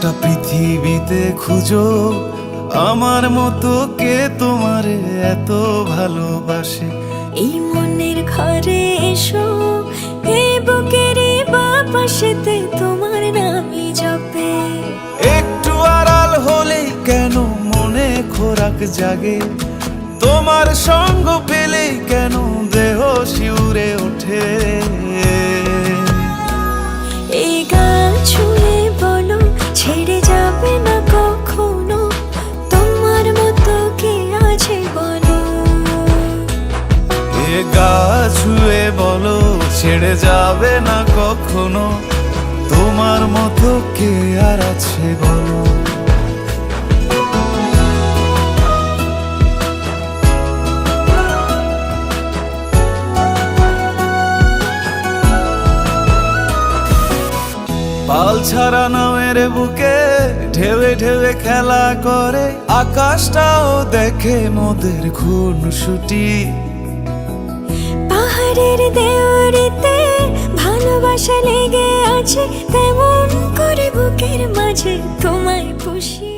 গোটা পৃথিবীতে খুঁজো আমার মতো কে তোমারে এত ভালোবাসে। এই মনের ঘরে এসো, এই বুকের বাপাশেতে তোমার নামই জপে। একটু আড়াল হলেই কেন মনে খোরাক জাগে, তোমার সঙ্গ পেলেই কেন দেহ শিউরে ওঠে। এই গান ছুঁয়ে বলো ছেড়ে যাবে না কখনো, তোমার মতো কে আছে বলো। এ গা ছুঁয়ে বলো ছেড়ে যাবে না কখনো, তোমার মতো কে আর আছে বলো। পাল ছাড়া নামের বুকে ঢেউে ঢেউে খেলা করে, আকাশটাও দেখে মোদের খুনসুটি। পাহাড়ের দেওয়ারিতে ভালোবাসা লেগে আছে, তেমন করে বুকের মাঝে তোমায় পুষি।